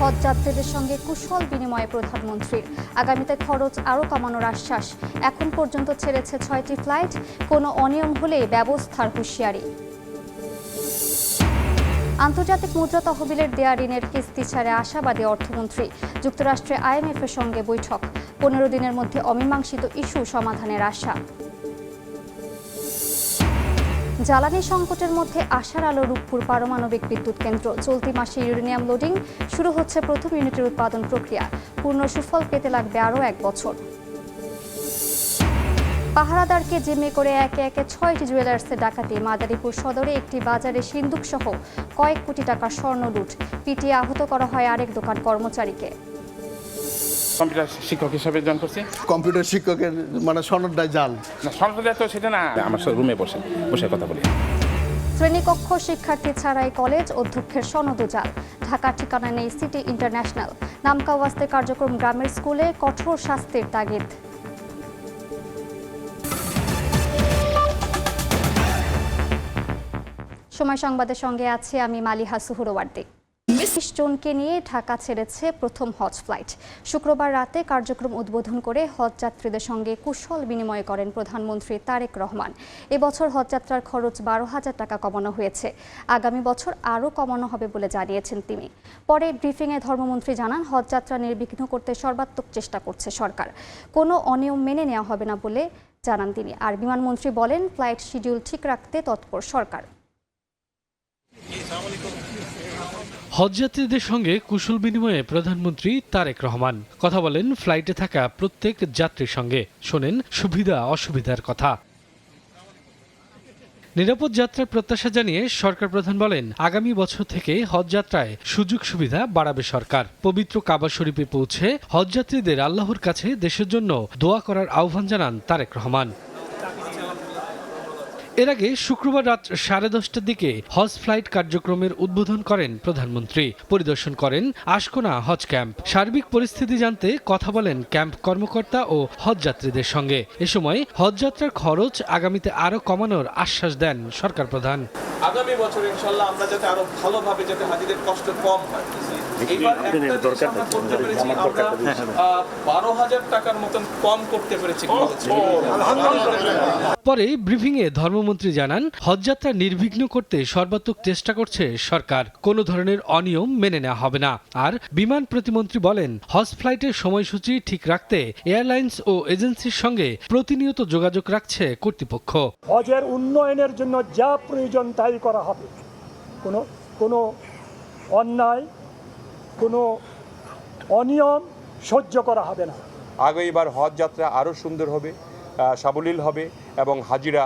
হজ যাত্রীদের সঙ্গে কুশল বিনিময়ে প্রধানমন্ত্রীর। আগামীতে খরচ আরও কমানোর আশ্বাস। এখন পর্যন্ত ছেড়েছে 6টি ফ্লাইট। কোনো অনিয়ম হলে ব্যবস্থার হুঁশিয়ারি। আন্তর্জাতিক মুদ্রা তহবিলের দেয়া ঋণের কিস্তি ছাড়ে আশাবাদী অর্থমন্ত্রী। যুক্তরাষ্ট্রে আইএমএফের সঙ্গে বৈঠক। 15 দিনের মধ্যে অমীমাংসিত ইস্যু সমাধানের আশা। জ্বালানি সংকটের মধ্যে আশার আলো রূপপুর পারমাণবিক বিদ্যুৎ কেন্দ্র। চলতি মাসে ইউরেনিয়াম লোডিং শুরু হচ্ছে প্রথম ইউনিটের উৎপাদন প্রক্রিয়া। পূর্ণ সুফল পেতে লাগবে আরও 1 বছর। পাহারাদারকে জিম্মি করে একে একে 6টি জুয়েলার্সে ডাকাতি। মাদারীপুর সদরে একটি বাজারে সিন্দুক সহ কয়েক কোটি টাকার স্বর্ণ লুট। পিটিয়ে আহত করা হয় আরেক দোকান কর্মচারীকে। কম্পিউটার শিক্ষক হিসাবে জয়েন করছি। কম্পিউটার শিক্ষকের মানে সনদটাই জাল। না, সরকার তো সেটা না, আমার রুমে বসে কথা বলি। শ্রেণীকক্ষ শিক্ষার্থী ছাড়াই কলেজ অধ্যক্ষের সনদ জাল। ঢাকা ঠিকানা নেই সিটি ইন্টারন্যাশনাল। নামকা ওয়াস্তে কার্যক্রম গ্রামের স্কুলে কঠোর শাস্তির তাগিদ। সময় সংবাদের সঙ্গে আছি আমি মালিহা সুহরওয়ার্দী। 20 জনকে নিয়ে ঢাকা ছেড়েছে প্রথম হজ ফ্লাইট। শুক্রবার রাতে কার্যক্রম উদ্বোধন করে হজ যাত্রীদের সঙ্গে কুশল বিনিময় করেন প্রধানমন্ত্রী তারেক রহমান। এবছর হজযাত্রার খরচ 12,000 টাকা কমানো হয়েছে। আগামী বছর আরও কমানো হবে বলে জানিয়েছেন তিনি। পরে ব্রিফিংয়ে ধর্মমন্ত্রী জানান, হজযাত্রা নির্বিঘ্ন করতে সর্বাত্মক চেষ্টা করছে সরকার। কোনো অনিয়ম মেনে নেওয়া হবে না বলে জানান তিনি। আর বিমানমন্ত্রী বলেন, ফ্লাইট শিডিউল ঠিক রাখতে তৎপর সরকার। হজযাত্রীদের সঙ্গে কুশল বিনিময়ে প্রধানমন্ত্রী তারেক রহমান কথা বলেন ফ্লাইটে থাকা প্রত্যেক যাত্রীর সঙ্গে। শোনেন সুবিধা অসুবিধার কথা। নিরাপদ যাত্রার প্রত্যাশা জানিয়ে সরকার প্রধান বলেন, আগামী বছর থেকে হজযাত্রায় সুযোগ সুবিধা বাড়াবে সরকার। পবিত্র কাবা শরীফে পৌঁছে হজযাত্রীদের আল্লাহর কাছে দেশের জন্য দোয়া করার আহ্বান জানান তারেক রহমান। এর আগে শুক্রবার রাত 10:30টার দিকে হজ ফ্লাইট কার্যক্রমের উদ্বোধন করেন প্রধানমন্ত্রী। পরিদর্শন করেন আশকোনা হজ ক্যাম্প। সার্বিক পরিস্থিতি জানতে কথা বলেন ক্যাম্প কর্মকর্তা ও হজযাত্রীদের সঙ্গে। এ সময় হজযাত্রার খরচ আগামীতে আরও কমানোর আশ্বাস দেন সরকার প্রধান। আগামী বছর ইনশাআল্লাহ আমরা যাতে আরো ভালোভাবে যাতে হাজিদের কষ্ট কম হয়। এইবার একটা জিনিস আমরা করতে পেরেছি, আমরা 12,000 টাকার মতন কম করতে পেরেছি। পরে ব্রিফিংয়ে ধর্মমন্ত্রী জানান, হজযাত্রা নির্বিঘ্ন করতে সর্বাত্মক চেষ্টা করছে সরকার। কোনো ধরনের অনিয়ম মেনে নেওয়া হবে না। আর বিমান প্রতিমন্ত্রী বলেন, হজ ফ্লাইটের সময়সূচি ঠিক রাখতে এয়ারলাইন্স ও এজেন্সির সঙ্গে প্রতিনিয়ত যোগাযোগ রাখছে কর্তৃপক্ষ। হজের উন্নয়নের জন্য যা প্রয়োজন তাই করা হবে। কোনো অন্যায়, কোনো অনিয়ম সহ্য করা হবে না। আগামীবার হজ যাত্রা আরও সুন্দর হবে, সাবলীল হবে এবং হাজিরা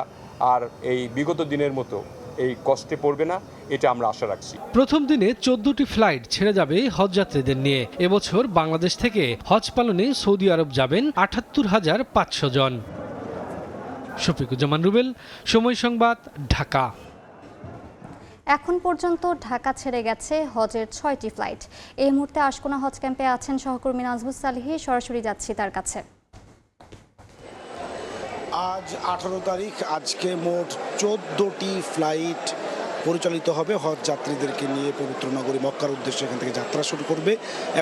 আর এই বিগত দিনের মতো এই কষ্টে পড়বে না, এটা আমরা আশা রাখছি। প্রথম দিনে 14টি ফ্লাইট ছেড়ে যাবে হজযাত্রীদের নিয়ে। এবছর বাংলাদেশ থেকে হজ পালনে সৌদি আরব যাবেন ৭৮,৫০০ জন। শফিকুজ্জামান রুবেল, সময় সংবাদ, ঢাকা। এখন পর্যন্ত ঢাকা ছেড়ে গেছে হজের 6টি ফ্লাইট। এই মুহূর্তে আশকোনা হজ ক্যাম্পে আছেন সহকর্মী নাজবুস সালিহি। সরাসরি যাচ্ছি তার কাছে। আজ 18 তারিখ। আজকে মোট 14টি ফ্লাইট পরিচালিত হবে হজ যাত্রীদেরকে নিয়ে পবিত্র নগরী মক্কার উদ্দেশ্যে। এখান থেকে যাত্রা শুরু করবে।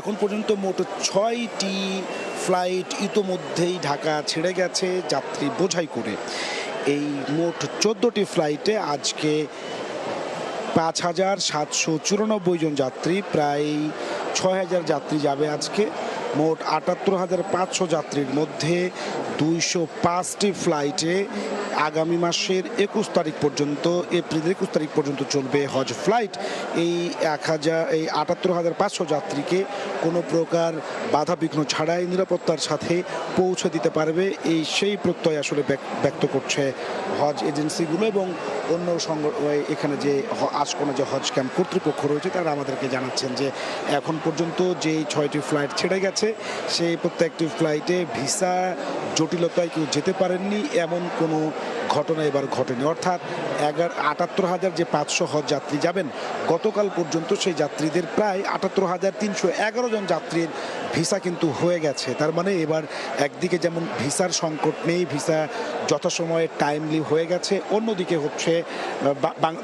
এখন পর্যন্ত মোট 6টি ফ্লাইট ইতোমধ্যেই ঢাকা ছেড়ে গেছে যাত্রী বোঝাই করে। এই মোট 14টি ফ্লাইটে আজকে 5,794 জন যাত্রী, প্রায় 6,000 যাত্রী যাবে আজকে। মোট 78,500 যাত্রীর মধ্যে 205টি ফ্লাইটে আগামী মাসের 21 তারিখ পর্যন্ত, এপ্রিল 21 তারিখ পর্যন্ত চলবে হজ ফ্লাইট। এই 78,500 যাত্রীকে কোনো প্রকার বাধাবিঘ্ন ছাড়াই নিরাপত্তার সাথে পৌঁছে দিতে পারবে, সেই প্রত্যয় আসলে ব্যক্ত করছে হজ এজেন্সিগুলো এবং অন্য এখানে যে আশকোনা যে হজ ক্যাম্প কর্তৃপক্ষ রয়েছে তারা আমাদেরকে জানাচ্ছেন যে এখন পর্যন্ত যে 6টি ফ্লাইট ছেড়ে গেছে হয়েছে সেই প্রত্যেকটি ফ্লাইটে ভিসা জটিলতায় কেউ যেতে পারেননি এমন কোনো ঘটনা এবার ঘটেনি। অর্থাৎ ৭৮,০০০ যে 500 হজ যাত্রী যাবেন গতকাল পর্যন্ত সেই যাত্রীদের প্রায় ৭৮,৩১১ জন যাত্রীর ভিসা কিন্তু হয়ে গেছে। তার মানে এবার একদিকে যেমন ভিসার সংকট নেই, ভিসা যথাসময়ে টাইমলি হয়ে গেছে, অন্যদিকে হচ্ছে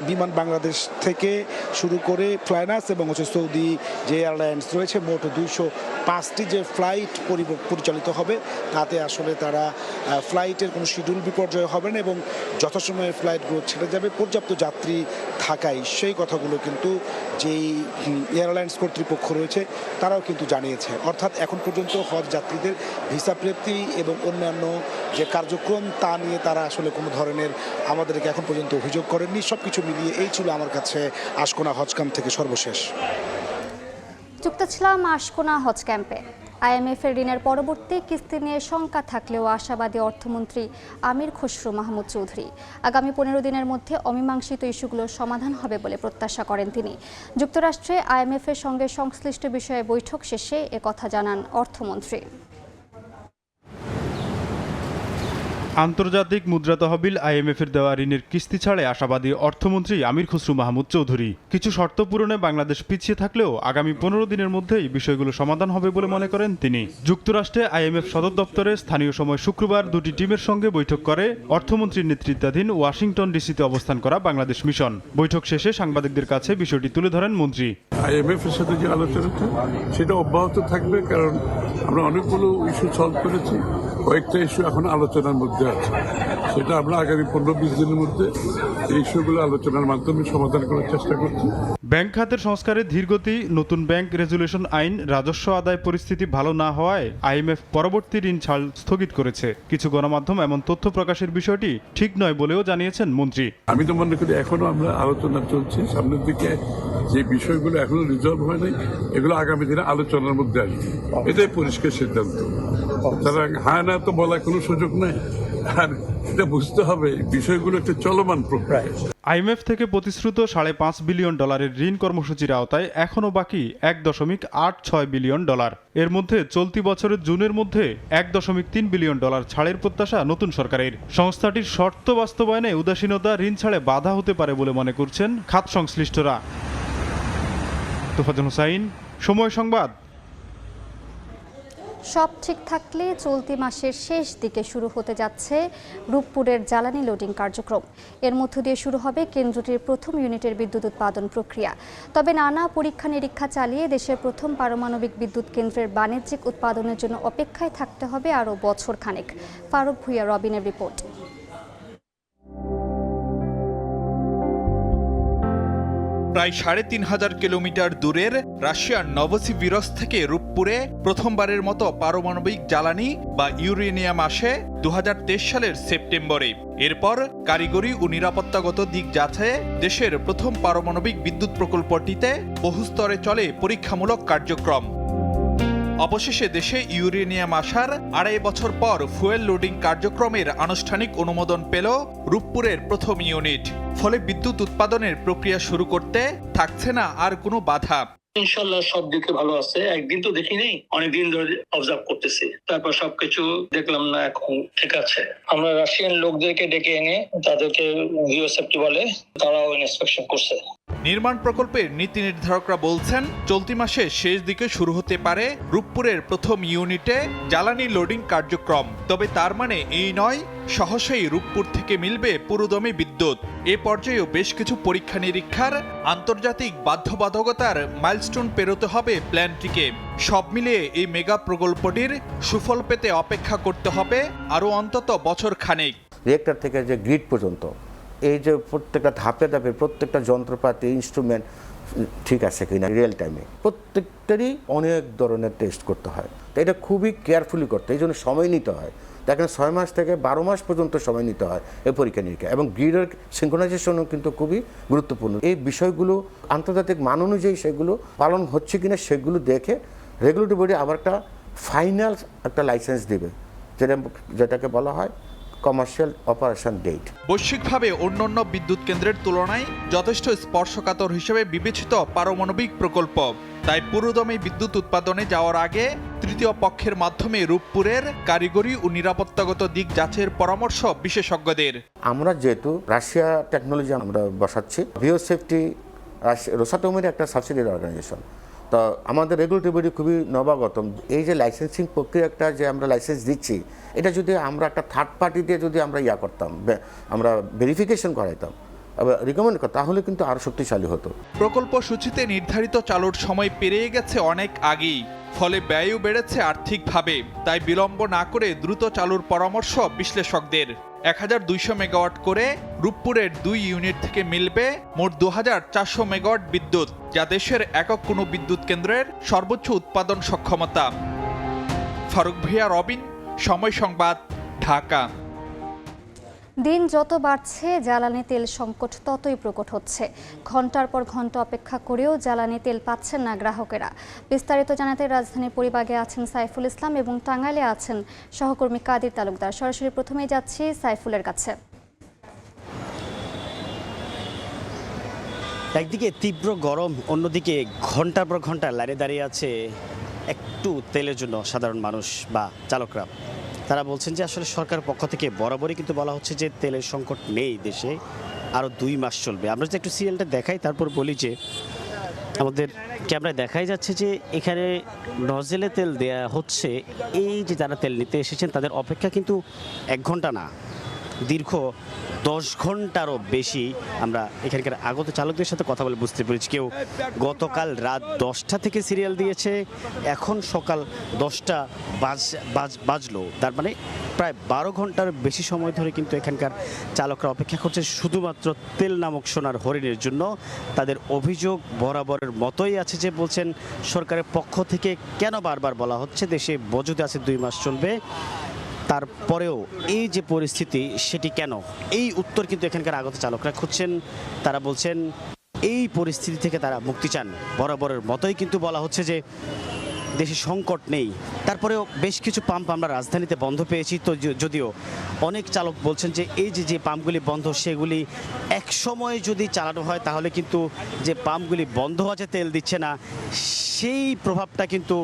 বিমান বাংলাদেশ থেকে শুরু করে ফ্লাইনাস এবং হচ্ছে সৌদি যে এয়ারলাইন্স রয়েছে মোট 205টি যে ফ্লাইট পরিচালিত হবে তাতে আসলে তারা ফ্লাইটের কোনো শিডিউল বিপর্যয় হবে না এবং যথাসময়ে ফ্লাইটগুলো ছেড়ে যাবে পর্যাপ্ত যাত্রী থাকায়। সেই কথাগুলো কিন্তু যেই এয়ারলাইন্স কর্তৃপক্ষ রয়েছে তারাও কিন্তু জানিয়েছে। অর্থাৎ এখন পর্যন্ত হজ যাত্রীদের ভিসা প্রাপ্তি এবং অন্যান্য যে কার্যক্রম তা নিয়ে তারা আসলে কোনো ধরনের আমাদেরকে এখন পর্যন্ত অভিযোগ করেননি। সব কিছু মিলিয়ে এই ছিল আমার কাছে আশকোনা হজ ক্যাম্প থেকে সর্বশেষ। যুক্ত ছিলাম আশকোনা হজ ক্যাম্পে। IMF এর ঋণের পরবর্তী কিস্তি নিয়ে শঙ্কা থাকলেও আশাবাদী অর্থমন্ত্রী আমির খসরু মাহমুদ চৌধুরী। আগামী 15 দিনের মধ্যে অমীমাংসিত ইস্যুগুলোর সমাধান হবে বলে প্রত্যাশা করেন তিনি। যুক্তরাষ্ট্রে IMF এর সঙ্গে সংশ্লিষ্ট বিষয়ে বৈঠক শেষে একথা জানান অর্থমন্ত্রী। আন্তর্জাতিক মুদ্রা তহবিল IMF এর দেওয়া ঋণের কিস্তি ছাড়ে আশাবাদী অর্থমন্ত্রী আমির খসরু মাহমুদ চৌধুরী। কিছু শর্ত পূরণে বাংলাদেশ পিছিয়ে থাকলেও আগামী 15 দিনের মধ্যেই বিষয়গুলো সমাধান হবে বলে মনে করেন তিনি। যুক্তরাষ্ট্রে IMF সদর দপ্তরে স্থানীয় সময় শুক্রবার দুটি টিমের সঙ্গে বৈঠক করে অর্থমন্ত্রীর নেতৃত্বাধীন ওয়াশিংটন ডিসিতে অবস্থান করা বাংলাদেশ মিশন। বৈঠক শেষে সাংবাদিকদের কাছে বিষয়টি তুলে ধরেন মন্ত্রী। IMF এর সাথে যে আলোচনাটা সেটা অব্যাহত থাকবে, কারণ আমরা অনেকগুলো ইস্যু সলভ করেছি, কয়েকটা ইস্যু এখন আলোচনার মধ্যে আছে, সেটা আমরা আগামী 15-20 দিনের মধ্যে এই ইস্যুগুলো আলোচনার মাধ্যমে সমাধান করার চেষ্টা করছি। ব্যাংক খাতের সংস্কারে ধীরগতি, নতুন ব্যাংক রেজুলেশন আইন, রাজস্ব আদায় পরিস্থিতি ভালো না হওয়ায় IMF পরবর্তী ঋণ ছাড় স্থগিত করেছে। কিছু গণমাধ্যম এমন তথ্য প্রকাশের বিষয়টি ঠিক নয় বলেও জানিয়েছেন মন্ত্রী। আমি তো মনে করি এখনো আমরা আলোচনা চলছে, সামনের দিকে যে বিষয়গুলো এখনো রিজলভ হয় নাই এগুলো আগামী দিনে আলোচনার মধ্যে আসবে, এটাই পরিষ্কার সিদ্ধান্ত। সুতরাং হ্যাঁ না তো বলার কোনো সুযোগ নাই, আর এটা বুঝতে হবে বিষয়গুলো একটা চলমান প্রক্রিয়া। IMF থেকে প্রতিশ্রুত $5.5 বিলিয়ন ঋণ কর্মসূচির আওতায় এখনও বাকি $1.86 বিলিয়ন। এর মধ্যে চলতি বছরের জুনের মধ্যে $1.3 বিলিয়ন ছাড়ের প্রত্যাশা নতুন সরকারের। সংস্থাটির শর্ত বাস্তবায়নে উদাসীনতা ঋণ ছাড়ে বাধা হতে পারে বলে মনে করছেন খাত সংশ্লিষ্টরা। তোফাজ্জল হোসাইন, সময় সংবাদ। সব ঠিক থাকলে চলতি মাসের শেষ দিকে শুরু হতে যাচ্ছে রূপপুরের জ্বালানি লোডিং কার্যক্রম। এর মধ্য দিয়ে শুরু হবে কেন্দ্রটির প্রথম ইউনিটের বিদ্যুৎ উৎপাদন প্রক্রিয়া। তবে নানা পরীক্ষা নিরীক্ষা চালিয়ে দেশের প্রথম পারমাণবিক বিদ্যুৎ কেন্দ্রের বাণিজ্যিক উৎপাদনের জন্য অপেক্ষায় থাকতে হবে আরও বছর খানেক। ফারুক ভুইয়া, রবিনের রিপোর্ট। প্রায় ৩৫০০ কিলোমিটার দূরের রাশিয়ার নভোসিবিরস্ক থেকে রূপপুরে প্রথমবারের মতো পারমাণবিক জ্বালানি বা ইউরেনিয়াম আসে ২০২৩ সালের সেপ্টেম্বরে। এরপর কারিগরি ও নিরাপত্তাগত দিক যাচাইয়ে দেশের প্রথম পারমাণবিক বিদ্যুৎ প্রকল্পটিতে বহু স্তরে চলে পরীক্ষামূলক কার্যক্রম। অবশেষে দেশে ইউরেনিয়াম আসার ২.৫ বছর পর ফুয়েল লোডিং কার্যক্রমের আনুষ্ঠানিক অনুমোদন পেল রূপপুরের প্রথম ইউনিট। ফলে বিদ্যুৎ উৎপাদনের প্রক্রিয়া শুরু করতে থাকছে না আর কোনো বাধা। ইনশাল্লাহ সব দিকে ভালো আছে। একদিন তো দেখি নেই, অনেকদিন ধরে অবজার্ভ করতেছি, তারপর সবকিছু দেখলাম না এখন ঠিক আছে। আমরা রাশিয়ান লোকদেরকে ডেকে এনে তাদেরকে ভিওসেফটি বলে, তারাও ইন্সপেকশন করছে। নির্মাণ প্রকল্পের নীতি নির্ধারকরা বলছেন চলতি মাসের শেষ দিকে শুরু হতে পারে রূপপুরের প্রথম ইউনিটে জ্বালানি লোডিং কার্যক্রম। তবে তার মানে এই নয় সহসাই রূপপুর থেকে মিলবে পুরোদমে বিদ্যুৎ। এ পর্যায়েও বেশ কিছু পরীক্ষা নিরীক্ষার আন্তর্জাতিক বাধ্যবাধকতার মাইলস্টোন পেরোতে হবে প্ল্যানটিকে। সব মিলিয়ে এই মেগা প্রকল্পটির সুফল পেতে অপেক্ষা করতে হবে আরও অন্তত বছর খানেক। রিয়েক্টর থেকে যে গ্রিড পর্যন্ত এই যে প্রত্যেকটা ধাপে ধাপে প্রত্যেকটা যন্ত্রপাতি ইনস্ট্রুমেন্ট ঠিক আছে কিনা রিয়েল টাইমে প্রত্যেকটারই অনেক ধরনের টেস্ট করতে হয়। তো এটা খুবই কেয়ারফুলি করতে, এই জন্য সময় নিতে হয়। দেখেন 6 মাস থেকে 12 মাস পর্যন্ত সময় নিতে হয় এই পরীক্ষা নিরীক্ষা, এবং গ্রিডের সিনক্রোনাইজেশনও কিন্তু খুবই গুরুত্বপূর্ণ। এই বিষয়গুলো আন্তর্জাতিক মান অনুযায়ী সেগুলো পালন হচ্ছে কিনা সেগুলো দেখে রেগুলেটরি বডি আবার একটা ফাইনাল একটা লাইসেন্স দেবে, যেটাকে বলা হয় কমার্শিয়াল অপারেশন ডেট। বৈশ্বিকভাবে অন্যান্য বিদ্যুৎ কেন্দ্রের তুলনায় যথেষ্ট স্পর্শকাতর হিসেবে বিবেচিত পারমাণবিক প্রকল্প, তাই পুরোদমে বিদ্যুৎ উৎপাদনে যাওয়ার আগে তৃতীয় পক্ষের মাধ্যমে রূপপুরের কারিগরি ও নিরাপত্তাগত দিক যাচাইয়ের পরামর্শ বিশেষজ্ঞদের। আমরা যেহেতু রাশিয়া টেকনোলজি আমরা বসাচ্ছি, বিওসেফটি রোসাটমের একটা সাবসিডিয়ারি অর্গানাইজেশন, তো আমাদের রেগুলেটরি বডি খুবই নবাগত। এই যে লাইসেন্সিং প্রক্রিয়াটা যে আমরা লাইসেন্স দিচ্ছি, এটা যদি আমরা একটা থার্ড পার্টি দিয়ে যদি আমরা করতাম, আমরা ভেরিফিকেশন করাইতাম, রিকমেন্ড করতাম, তাহলে কিন্তু আরও শক্তিশালী হতো। প্রকল্প সূচিতে নির্ধারিত চালুর সময় পেরিয়ে গেছে অনেক আগেই, ফলে ব্যয়ও বেড়েছে আর্থিকভাবে। তাই বিলম্ব না করে দ্রুত চালুর পরামর্শ বিশ্লেষকদের। 1200 মেগাওয়াট করে রূপপুরের 2 ইউনিট থেকে মিলবে মোট 2400 মেগাওয়াট বিদ্যুৎ, যা দেশের একক কোনো বিদ্যুৎ কেন্দ্রের সর্বোচ্চ উৎপাদন সক্ষমতা। ফারুক ভূঁইয়া, রবিন, সময় সংবাদ, ঢাকা। দিন যত বাড়ছে জ্বালানি তেল সংকট ততই প্রকট হচ্ছে। ঘন্টার পর ঘন্টা অপেক্ষা করেও জ্বালানি তেল পাচ্ছেন না গ্রাহকেরা। বিস্তারিত জানাতে রাজধানীর পরিবাগে আছেন সাইফুল ইসলাম এবং টাঙ্গাইলে আছেন সহকর্মী কাদির তালুকদার। সরাসরি প্রথমেই যাচ্ছি সাইফুলের কাছে। একদিকে তীব্র গরম, অন্যদিকে ঘন্টার পর ঘন্টা লাইনে দাঁড়িয়ে আছে একটু তেলের জন্য সাধারণ মানুষ বা চালকরা। তারা বলছেন যে আসলে সরকারের পক্ষ থেকে বরাবরই কিন্তু বলা হচ্ছে যে তেলের সংকট নেই দেশে, আরও 2 মাস চলবে। আমরা যদি একটু সিরিয়ালটা দেখাই, তারপর বলি যে আমাদের ক্যামেরায় দেখাই যাচ্ছে যে এখানে নজেলে তেল দেয়া হচ্ছে। এই যে যারা তেল নিতে এসেছেন তাদের অপেক্ষা কিন্তু 1 ঘন্টা না, দীর্ঘ 10 ঘন্টারও বেশি। আমরা এখানকার আগত চালকদের সাথে কথা বলে বুঝতে পেরেছি, কেউ গতকাল রাত 10টা থেকে সিরিয়াল দিয়েছে, এখন সকাল 10টা বাজলো। তার মানে প্রায় 12 ঘন্টার বেশি সময় ধরে কিন্তু এখানকার চালকরা অপেক্ষা করছে শুধুমাত্র তেল নামক সোনার হরিণের জন্য। তাদের অভিযোগ বরাবরের মতোই আছে, যে বলছেন সরকারের পক্ষ থেকে কেন বারবার বলা হচ্ছে দেশে মজুদ আছে 2 মাস চলবে, তারপরেও এই যে পরিস্থিতি সেটি কেন? এই উত্তর কিন্তু এখানকার আগত চালকরা খুঁজছেন। তারা বলছেন এই পরিস্থিতি থেকে তারা মুক্তি চান। বরাবরের মতোই কিন্তু বলা হচ্ছে যে দেশে সংকট নেই, তারপরেও বেশ কিছু পাম্প আমরা রাজধানীতে বন্ধ পেয়েছি। তো যদিও অনেক চালক বলছেন যে এই যে পাম্পগুলি বন্ধ, সেগুলি এক সময় যদি চালানো হয় তাহলে কিন্তু যে পাম্পগুলি বন্ধ আছে, তেল দিচ্ছে না, সেই প্রভাবটা কিন্তু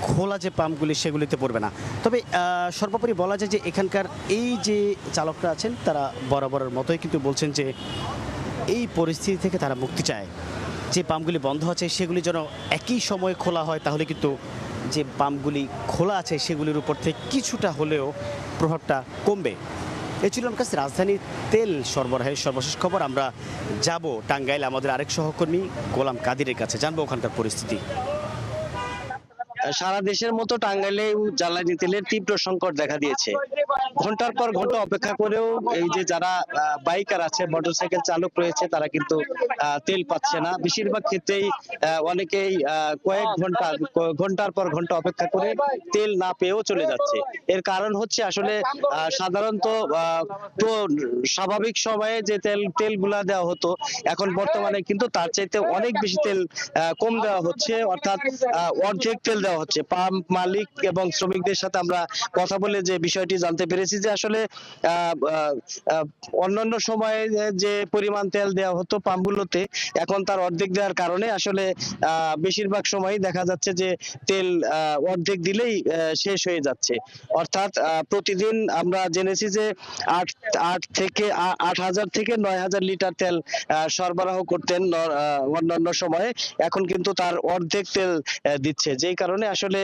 খোলা যে পাম্পগুলি সেগুলিতে পড়বে না। তবে সর্বোপরি বলা যায় যে এখানকার এই যে চালকরা আছেন তারা বরাবরের মতোই কিন্তু বলছেন যে এই পরিস্থিতি থেকে তারা মুক্তি চায়। যে পাম্পগুলি বন্ধ আছে সেগুলি যেন একই সময়ে খোলা হয়, তাহলে কিন্তু যে পাম্পগুলি খোলা আছে সেগুলির উপর থেকে কিছুটা হলেও প্রভাবটা কমবে। এই ছিল আমার কাছে রাজধানীর তেল সরবরাহের সর্বশেষ খবর। আমরা যাব টাঙ্গাইল আমাদের আরেক সহকর্মী গোলাম কাদিরের কাছে, জানবো ওখানকার পরিস্থিতি। সারা দেশের মতো টাঙ্গাইলে জ্বালানি তেলের তীব্র সংকট দেখা দিয়েছে। ঘন্টার পর ঘন্টা অপেক্ষা করেও এই যে যারা বাইকার আছে, মোটরসাইকেল চালক রয়েছে, তারা কিন্তু তেল পাচ্ছে না। বেশিরভাগ ক্ষেত্রেই অনেকেই কয়েক ঘন্টার পর ঘন্টা অপেক্ষা করে তেল না পেয়েও চলে যাচ্ছে। এর কারণ হচ্ছে আসলে সাধারণত স্বাভাবিক সময়ে যে তেলগুলা দেওয়া হতো, এখন বর্তমানে কিন্তু তার চাইতে অনেক বেশি তেল কম দেওয়া হচ্ছে, অর্থাৎ অর্ধেক তেল দেওয়া হচ্ছে। পাম্প মালিক এবং শ্রমিকদের সাথে আমরা কথা বলে যে বিষয়টি জানতে পেরেছি যে আসলে অন্যান্য সময়ে যে পরিমাণ তেল দেওয়া হতো পাম্পগুলোতে, এখন তার অর্ধেক দেওয়ার কারণে আসলে বেশিরভাগ সময় দেখা যাচ্ছে যে তেল অর্ধেক দিলেই শেষ হয়ে যাচ্ছে। অর্থাৎ প্রতিদিন আমরা জেনেছি যে 8,000 থেকে 9,000 লিটার তেল সরবরাহ করতেন অন্যান্য সময়ে, এখন কিন্তু তার অর্ধেক তেল দিচ্ছে। যেই কারণে আসলে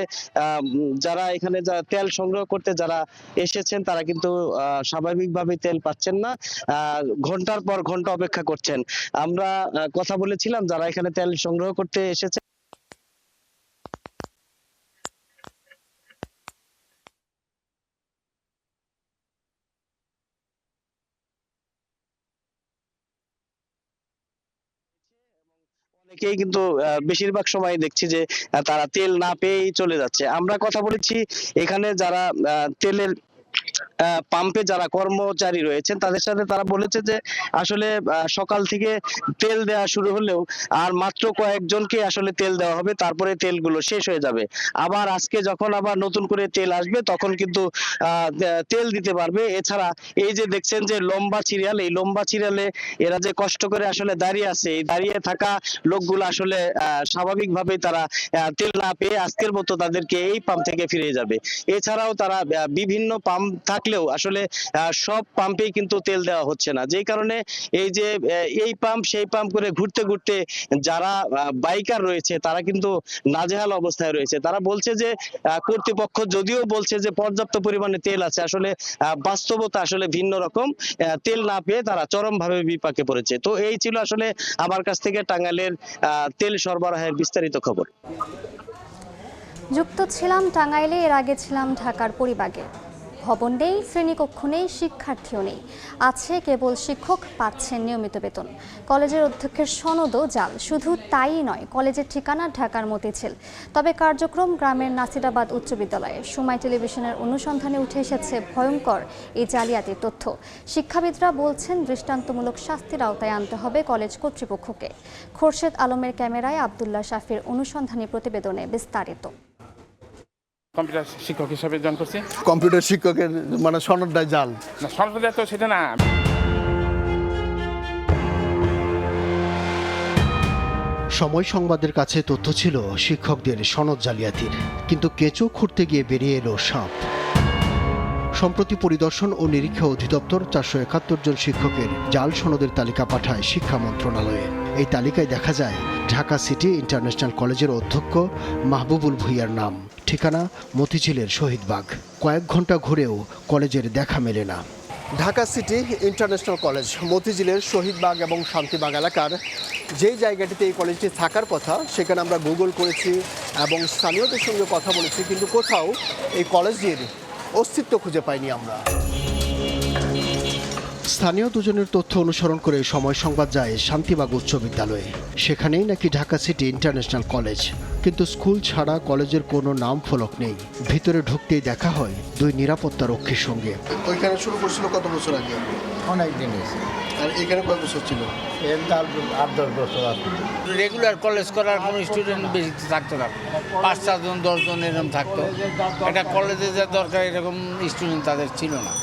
যারা এখানে তেল সংগ্রহ করতে যারা এসেছেন তারা কিন্তু স্বাভাবিকভাবে তেল পাচ্ছেন না, ঘন্টার পর ঘন্টা অপেক্ষা করছেন। আমরা কথা বলেছিলাম যারা এখানে তেল সংগ্রহ করতে এসেছে। অনেকেই কিন্তু বেশিরভাগ সময় দেখছি যে তারা তেল না পেয়েই চলে যাচ্ছে। আমরা কথা বলেছি এখানে যারা তেলের পাম্পে যারা কর্মচারী রয়েছেন তাদের সাথে তারা বলেছে যে আসলে সকাল থেকে তেল দেওয়া শুরু হলেও আর মাত্র কয়েকজনকে আসলে তেল দেওয়া হবে, তারপরে তেলগুলো শেষ হয়ে যাবে। আবার আজকে যখন আবার নতুন করে তেল আসবে তখন কিন্তু তেল দিতে পারবে। এছাড়া এই যে দেখছেন যে লম্বা সিরিয়াল, এই লম্বা সিরিয়ালে এরা যে কষ্ট করে আসলে দাঁড়িয়ে আছে, এই দাঁড়িয়ে থাকা লোকগুলো আসলে স্বাভাবিকভাবেই তারা তেল না পেয়ে আজকের মতো তাদেরকে এই পাম্প থেকে ফিরে যাবে। এছাড়াও তারা বিভিন্ন পাম্প থাকলেও আসলে সব পাম্পেই কিন্তু তেল দেওয়া হচ্ছে না, যেই কারণে এই যে এই পাম্প সেই পাম্প করে ঘুরতে ঘুরতে যারা বাইকার রয়েছে তারা কিন্তু নাজেহাল অবস্থায় রয়েছে। তারা বলছে যে কর্তৃপক্ষ যদিও বলছে যে পর্যাপ্ত পরিমাণে তেল আছে, আসলে বাস্তবতা আসলে ভিন্ন রকম। তেল না পেয়ে তারা চরমভাবে বিপাকে পড়েছে। তো এই ছিল আসলে আমার কাছ থেকে টাঙ্গাইলের তেল সরবরাহের বিস্তারিত খবর। যুক্ত ছিলাম টাঙ্গাইলে, এর আগে ছিলাম ঢাকার পরিবাগে। ভবন নেই, শ্রেণীকক্ষ নেই, শিক্ষার্থীও নেই, আছে কেবল শিক্ষক, পাচ্ছেন নিয়মিত বেতন। কলেজের অধ্যক্ষের সনদও জাল। শুধু তাই নয়, কলেজের ঠিকানা ঢাকার মতিঝিল, তবে কার্যক্রম গ্রামের নাসিরাবাদ উচ্চ বিদ্যালয়ে। সময় টেলিভিশনের অনুসন্ধানে উঠে এসেছে ভয়ঙ্কর এই জালিয়াতির তথ্য। শিক্ষাবিদরা বলছেন দৃষ্টান্তমূলক শাস্তির আওতায় আনতে হবে কলেজ কর্তৃপক্ষকে। খোরশেদ আলমের ক্যামেরায় আব্দুল্লাহ শাফির অনুসন্ধানী প্রতিবেদনে বিস্তারিত। কম্পিউটার শিক্ষক হিসাবে জয়েন করছি। কম্পিউটার শিক্ষকের মানে সনদটা জাল। না, সনদ তো সেটা না। সময় সংবাদের কাছে তথ্য ছিল শিক্ষকদের সনদ জালিয়াতির, কিন্তু কেঁচো খুঁড়তে গিয়ে বেরিয়ে এলো সাপ। সম্প্রতি পরিদর্শন ও নিরীক্ষা অধিদপ্তর 471 জন শিক্ষকের জাল সনদের তালিকা পাঠায় শিক্ষা মন্ত্রণালয়ে। এই তালিকায় দেখা যায় ঢাকা সিটি ইন্টারন্যাশনাল কলেজের অধ্যক্ষ মাহবুবুল ভূঁইয়ার নাম, ঠিকানা মতিঝিলের শহীদবাগ। কয়েক ঘন্টা ঘুরেও কলেজের দেখা মেলে না। ঢাকা সিটি ইন্টারন্যাশনাল কলেজ মতিঝিলের শহীদবাগ এবং শান্তিবাগ এলাকার যেই জায়গাটিতে এই কলেজটি থাকার কথা সেখানে আমরা গুগল করেছি এবং স্থানীয়দের সঙ্গে কথা বলেছি, কিন্তু কোথাও এই কলেজটির অস্তিত্ব খুঁজে পাইনি আমরা। স্থানীয় দুজনের তথ্য অনুসরণ করে সময় সংবাদ যায় শান্তিবাগ উচ্চ বিদ্যালয়ে। সেখানেই নাকি ঢাকা সিটি ইন্টারন্যাশনাল কলেজ, কিন্তু স্কুল ছাড়া কলেজের কোনো নাম ফলক নেই। ভিতরে ঢুকতেই দেখা হয় দুই নিরাপত্তা রক্ষীর সঙ্গে। ওইখানে শুরু করছিল কত বছর আগে? অনেক দিন। আর এখানে কয় বছর ছিল? 8-10 বছর আছে। রেগুলার কলেজ করার কোনো স্টুডেন্ট বেশি থাকতো না, 5-4 জন 10 জন এরকম থাকতো। একটা কলেজে যা দরকার এরকম স্টুডেন্ট তাদের ছিল না।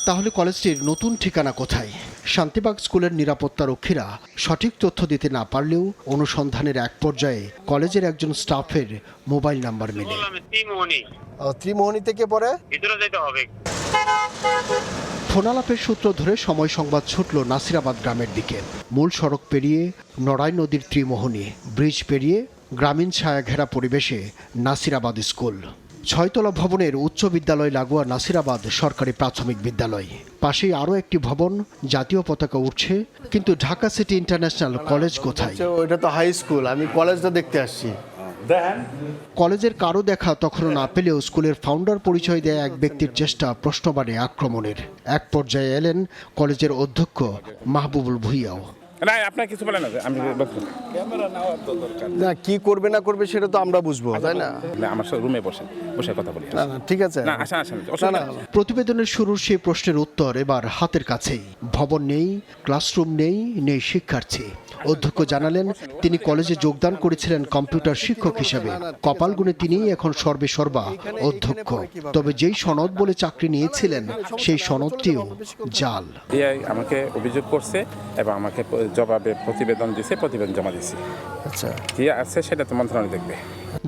তাহলে কলেজটির নতুন ঠিকানা কোথায়? শান্তিবাগ স্কুলের নিরাপত্তা রক্ষীরা সঠিক তথ্য দিতে না পারলেও অনুসন্ধানের এক পর্যায়ে কলেজের একজন স্টাফের মোবাইল নাম্বার মেলে। ত্রিমোহনী থেকে পরে ফোনালাপের সূত্র ধরে সময় সংবাদ ছুটল নাসিরাবাদ গ্রামের দিকে। মূল সড়ক পেরিয়ে নড়াই নদীর ত্রিমোহনী ব্রিজ পেরিয়ে গ্রামীণ ছায়া ঘেরা পরিবেশে নাসিরাবাদ স্কুল। 6তলা ভবনের উচ্চ বিদ্যালয় লাগোয়া নাসিরাবাদ সরকারি প্রাথমিক বিদ্যালয়। পাশেই আরও একটি ভবন, জাতীয় পতাকা উঠছে, কিন্তু ঢাকা সিটি ইন্টারন্যাশনাল কলেজ কোথায়? ওইটা তো হাই স্কুল, আমি কলেজটা দেখতে আসছি। কলেজের কারো দেখা তখনও না পেলেও স্কুলের ফাউন্ডার পরিচয় দেয় এক ব্যক্তির চেষ্টা প্রশ্নবাণে আক্রমণের। এক পর্যায়ে এলেন কলেজের অধ্যক্ষ মাহবুবুল ভূঁইয়াও। না, আপনার কিছু বলেন না, আমি না কি করবে না করবে সেটা তো আমরা বুঝবো, তাই না? আমার রুমে বসে কথা বলি। না ঠিক আছে। না, আসেন। প্রতিবেদনের শুরুর সেই প্রশ্নের উত্তর এবার হাতের কাছেই। ভবন নেই, ক্লাসরুম নেই, নেই শিক্ষার্থী। অধ্যক্ষ জানালেন তিনি কলেজে যোগদান করেছিলেন কম্পিউটার শিক্ষক হিসেবে। কপাল গুণে তিনিই এখন সর্বেসর্বা অধ্যক্ষ। তবে যেই সনদ বলে চাকরি নিয়েছিলেন সেই সনদটিও জাল। আমাকে অভিযোগ করছে এবং আমাকে জবাবে প্রতিবেদন দিয়েছে, প্রতিবেদন জমা দিয়েছি। আচ্ছা, কি আছে সেটা তো মন্ত্রণালয় দেখবে।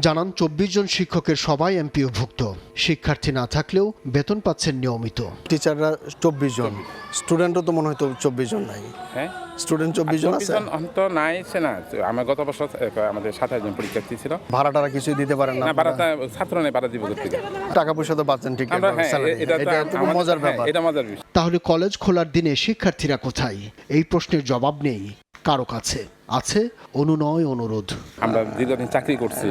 জানান 24 জন শিক্ষকের সবাই এমপিওভুক্ত। শিক্ষার্থী না থাকলেও বেতন পাচ্ছেন নিয়মিত। টিচাররা 24 জন, স্টুডেন্টও তো মনে হয় 24 জন নাই। হ্যাঁ, স্টুডেন্ট 24 জন আছে তো নাই সে না। আমার গত বছর আমাদের 27 জন পরীক্ষার্থী ছিল। ভাড়াটারা কিছুই দিতে পারেন না? ভাড়াটা ছাত্র নেই, ভাড়া দিব কোথেকে? টাকা পয়সা তো পাচ্ছেন ঠিক আছে। এটা তো মজার ব্যাপার। এটা মজার বিষয়। তাহলে কলেজ খোলার দিনে শিক্ষার্থীরা কোথায়? এই প্রশ্নের জবাব নেই কারো কাছে আছে অনুনয় অনুরোধ। আমরা দীর্ঘদিন চাকরি করছি,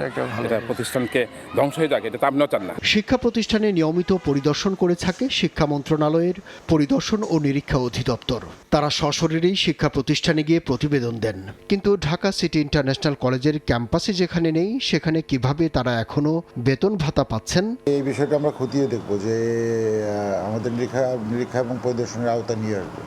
এটা প্রতিষ্ঠানকে ধ্বংস হয়ে যাক, এটা তো আপনিও চান না। শিক্ষা প্রতিষ্ঠানে নিয়মিত পরিদর্শন করে থাকে শিক্ষা মন্ত্রণালয়ের পরিদর্শন ও নিরীক্ষা অধিদপ্তর। তারা সশরীরেই শিক্ষা প্রতিষ্ঠানে গিয়ে প্রতিবেদন দেন, কিন্তু ঢাকা সিটি ইন্টারন্যাশনাল কলেজের ক্যাম্পাসে যেখানে নেই সেখানে কিভাবে তারা এখনো বেতন ভাতা পাচ্ছেন এই বিষয়টা আমরা খতিয়ে দেখব, যে আমাদের নিরীক্ষা এবং পরিদর্শনের আওতা নিয়ে আসবো।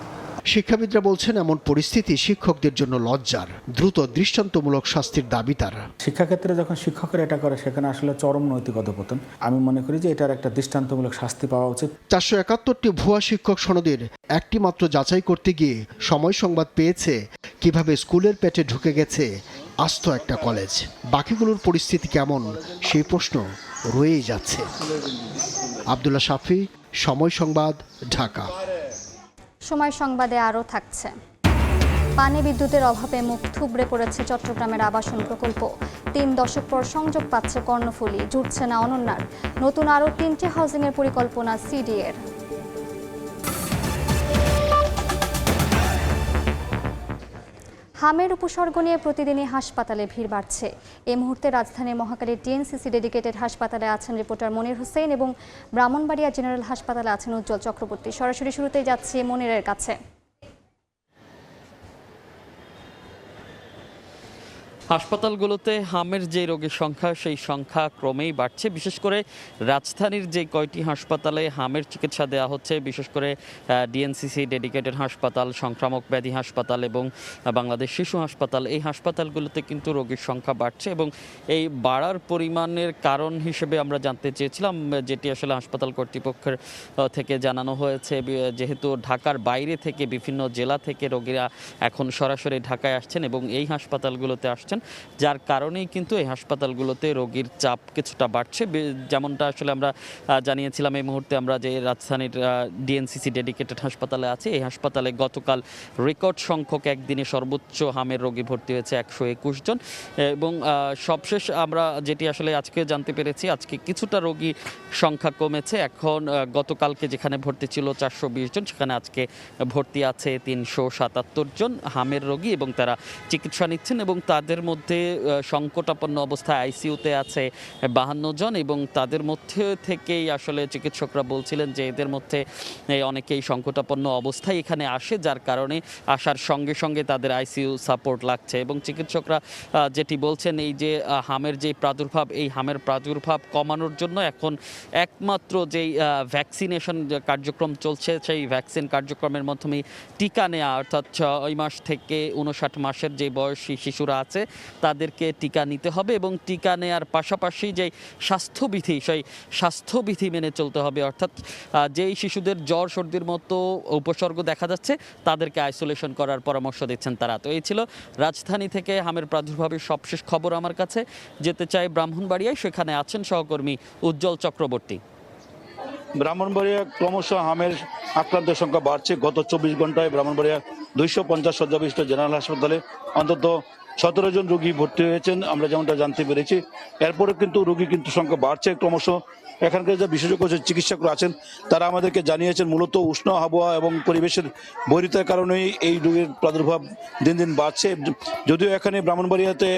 শিক্ষাবিদরা বলছেন এমন পরিস্থিতি শিক্ষকদের জন্য লজ্জার, দ্রুত দৃষ্টান্তমূলক শাস্তির দাবি তারা। শিক্ষাক্ষেত্রে যখন শিক্ষকেরা এটা করে সেখানে আসলে চরম নৈতিক অধঃপতন। আমি মনে করি যে এটার একটা দৃষ্টান্তমূলক শাস্তি পাওয়া উচিত। 471টি ভুয়া শিক্ষক সনদের একটি মাত্র যাচাই করতে গিয়ে সময় সংবাদ পেয়েছে কিভাবে স্কুলের পেটে ঢুকে গেছে আস্ত একটা কলেজ। বাকিগুলোর পরিস্থিতি কেমন সেই প্রশ্ন রয়েই যাচ্ছে। আব্দুল্লাহ শাফি, সময় সংবাদ, ঢাকা। সময় সংবাদে আরও থাকছে। পানি বিদ্যুতের অভাবে মুখ থুবড়ে পড়েছে চট্টগ্রামের আবাসন প্রকল্প। 3 দশক পর সংযোগ পাচ্ছে কর্ণফুলী, জুটছে না অনন্যার। নতুন আরও 3টি হাউজিংয়ের পরিকল্পনা সিডিএর। হামের উপসর্গ নিয়ে প্রতিদিনই হাসপাতালে ভিড় বাড়ছে। এই মুহূর্তে রাজধানীর মহাখালীর ডিএনসিসি ডেডিকেটেড হাসপাতালে আছেন রিপোর্টার মনির হোসেন এবং ব্রাহ্মণবাড়িয়া জেনারেল হাসপাতালে আছেন উজ্জ্বল চক্রবর্তী। সরাসরি শুরুতেই যাচ্ছি মনিরের কাছে। হাসপাতালগুলোতে হামের যে রোগীর সংখ্যা সেই সংখ্যা ক্রমেই বাড়ছে। বিশেষ করে রাজধানীর যে কয়টি হাসপাতালে হামের চিকিৎসা দেওয়া হচ্ছে, বিশেষ করে ডিএনসিসি ডেডিকেটেড হাসপাতাল, সংক্রামক ব্যাধি হাসপাতাল এবং বাংলাদেশ শিশু হাসপাতাল, এই হাসপাতালগুলোতে কিন্তু রোগীর সংখ্যা বাড়ছে এবং এই বাড়ার পরিমাণের কারণ হিসেবে আমরা জানতে চেয়েছিলাম, যেটি আসলে হাসপাতাল কর্তৃপক্ষের থেকে জানানো হয়েছে। যেহেতু ঢাকার বাইরে থেকে বিভিন্ন জেলা থেকে রোগীরা এখন সরাসরি ঢাকায় আসছেন এবং এই হাসপাতালগুলোতে আসছেন, যার কারণেই কিন্তু এই হাসপাতালগুলোতে রোগীর চাপ কিছুটা বাড়ছে। যেমনটা আসলে আমরা জানিয়েছিলাম, এই মুহূর্তে আমরা যে রাজধানীর ডিএনসিসি ডেডিকেটেড হাসপাতালে আছি, এই হাসপাতালে গতকাল রেকর্ড সংখ্যক একদিনে সর্বোচ্চ হামের রোগী ভর্তি হয়েছে 121 জন এবং সবশেষ আমরা যেটি আসলে আজকে জানতে পেরেছি, আজকে কিছুটা রোগী সংখ্যা কমেছে। এখন গতকালকে যেখানে ভর্তি ছিল 420 জন, সেখানে আজকে ভর্তি আছে 377 জন হামের রোগী এবং তারা চিকিৎসা নিচ্ছেন এবং তাদের মধ্যে সংকটাপন্ন অবস্থায় আইসিইউতে আছে 52 জন এবং তাদের মধ্যে থেকেই আসলে চিকিৎসকরা বলছিলেন যে এদের মধ্যে অনেকেই সংকটাপন্ন অবস্থায় এখানে আসে, যার কারণে আসার সঙ্গে সঙ্গে তাদের আইসিইউ সাপোর্ট লাগছে এবং চিকিৎসকরা যেটি বলছেন, এই যে হামের যে প্রাদুর্ভাব, এই হামের প্রাদুর্ভাব কমানোর জন্য এখন একমাত্র যেই ভ্যাকসিনেশন কার্যক্রম চলছে, সেই ভ্যাকসিন কার্যক্রমের মাধ্যমে টিকা নেওয়া, অর্থাৎ 6 মাস থেকে 59 মাসের যে বয়সী শিশুরা আছে তাদেরকে টিকা নিতে হবে এবং টিকা নেওয়ার পাশাপাশি যে স্বাস্থ্যবিধি, সেই স্বাস্থ্যবিধি মেনে চলতে হবে। অর্থাৎ যেই শিশুদের জ্বর সর্দির মতো উপসর্গ দেখা যাচ্ছে তাদেরকে আইসোলেশন করার পরামর্শ দিচ্ছেন তারা। তো এই ছিল রাজধানী থেকে হামের প্রাদুর্ভাবের সবশেষ খবর। আমার কাছে যেতে চাই ব্রাহ্মণবাড়িয়ায়, সেখানে আছেন সহকর্মী উজ্জ্বল চক্রবর্তী। ব্রাহ্মণবাড়িয়া ক্রমশ হামের আক্রান্তের সংখ্যা বাড়ছে। গত 24 ঘন্টায় ব্রাহ্মণবাড়িয়া 250 শয্যা বিশিষ্ট জেনারেল হাসপাতালে অন্তত 17 জন রোগী ভর্তি হয়েছেন, আমরা যেমনটা জানতে পেরেছি। এরপরে কিন্তু রোগী সংখ্যা বাড়ছে ক্রমশ। এখানকার যে বিশেষজ্ঞ চিকিৎসকরা আছেন তারা আমাদেরকে জানিয়েছেন মূলত উষ্ণ আবহাওয়া এবং পরিবেশের বৈরিতার কারণেই এই রোগের প্রাদুর্ভাব দিন দিন বাড়ছে। যদিও এখানে ব্রাহ্মণবাড়িয়াতে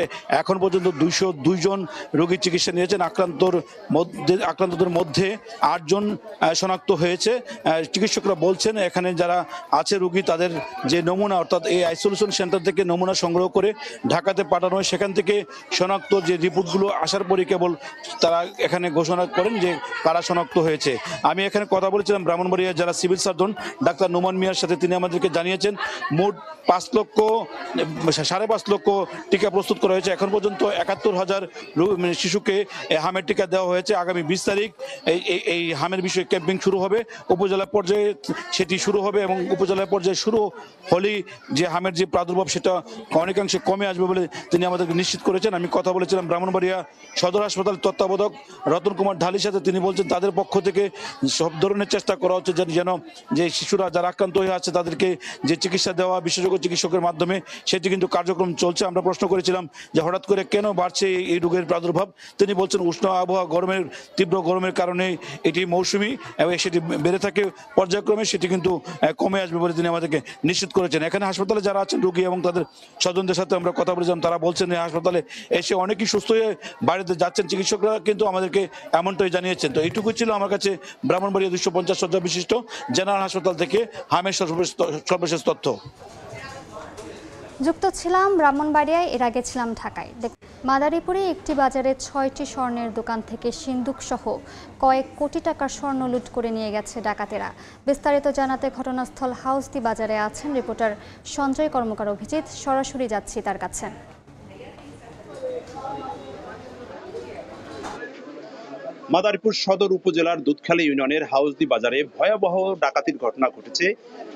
এখন পর্যন্ত 202 জন রোগীর চিকিৎসা নিয়েছেন। আক্রান্তদের মধ্যে 8 জন শনাক্ত হয়েছে। চিকিৎসকরা বলছেন এখানে যারা আছে রোগী তাদের যে নমুনা, অর্থাৎ এই আইসোলেশন সেন্টার থেকে নমুনা সংগ্রহ করে ঢাকাতে পাঠানো হয়, সেখান থেকে শনাক্ত যে রিপোর্টগুলো আসার পরে কেবল তারা এখানে ঘোষণা করেন যে কারা শনাক্ত হয়েছে। আমি এখানে কথা বলেছিলাম ব্রাহ্মণবাড়িয়া যারা সিভিল সার্জন ডাক্তার নোমান মিয়ার সাথে। তিনি আমাদেরকে জানিয়েছেন মোট 5.5 লক্ষ টিকা প্রস্তুত করা হয়েছে। এখন পর্যন্ত 71,000 শিশুকে হামের টিকা দেওয়া হয়েছে। আগামী 20 তারিখ এই হামের বিষয়ে ক্যাম্পিং শুরু হবে, উপজেলা পর্যায়ে সেটি শুরু হবে এবং উপজেলা পর্যায়ে শুরু হলেই যে হামের যে প্রাদুর্ভাব সেটা অনেকাংশে কমে আসবে। আসবে বলে তিনি আমাদেরকে নিশ্চিত করেছেন। আমি কথা বলেছিলাম ব্রাহ্মণবাড়িয়া সদর হাসপাতাল তত্ত্বাবধায়ক রতন কুমার ঢালির সাথে। তিনি বলছেন তাদের পক্ষ থেকে সব ধরনের চেষ্টা করা হচ্ছে যেন যে শিশুরা যারা আক্রান্ত হয়ে আছে তাদেরকে যে চিকিৎসা দেওয়া বিশেষজ্ঞ চিকিৎসকের মাধ্যমে সেটি কিন্তু কার্যক্রম চলছে। আমরা প্রশ্ন করেছিলাম যে হঠাৎ করে কেন বাড়ছে এই রোগের প্রাদুর্ভাব। তিনি বলছেন উষ্ণ আবহাওয়া, তীব্র গরমের কারণে এটি মৌসুমি এবং সেটি বেড়ে থাকে পর্যায়ক্রমে, সেটি কিন্তু কমে আসবে বলে তিনি আমাদেরকে নিশ্চিত করেছেন। এখানে হাসপাতালে যারা আছেন রোগী এবং তাদের স্বজনদের সাথে আমরা কথা বলেছিলাম, তারা বলছেন এই হাসপাতালে এসে অনেকেই সুস্থ হয়ে বাড়িতে যাচ্ছেন। চিকিৎসকরা কিন্তু আমাদেরকে এমনটাই জানিয়েছেন। তো এইটুকু ছিল আমার কাছে ব্রাহ্মণবাড়িয়া 250 শয্যা বিশিষ্ট জেনারেল হাসপাতাল থেকে হামের সর্বশেষ তথ্য। যুক্ত ছিলাম ব্রাহ্মণবাড়িয়ায়, এর আগে ছিলাম ঢাকায়। মাদারীপুরে একটি বাজারে 6টি স্বর্ণের দোকান থেকে সিন্দুক সহ কয়েক কোটি টাকার স্বর্ণ লুট করে নিয়ে গেছে ডাকাতেরা। বিস্তারিত জানাতে ঘটনাস্থল হাউসদি বাজারে আছেন রিপোর্টার সঞ্জয় কর্মকার অভিজিৎ। সরাসরি যাচ্ছি তার কাছে। মাদারীপুর সদর উপজেলার দুধখালী ইউনিয়নের হাউসদি বাজারে ভয়াবহ ডাকাতির ঘটনা ঘটেছে।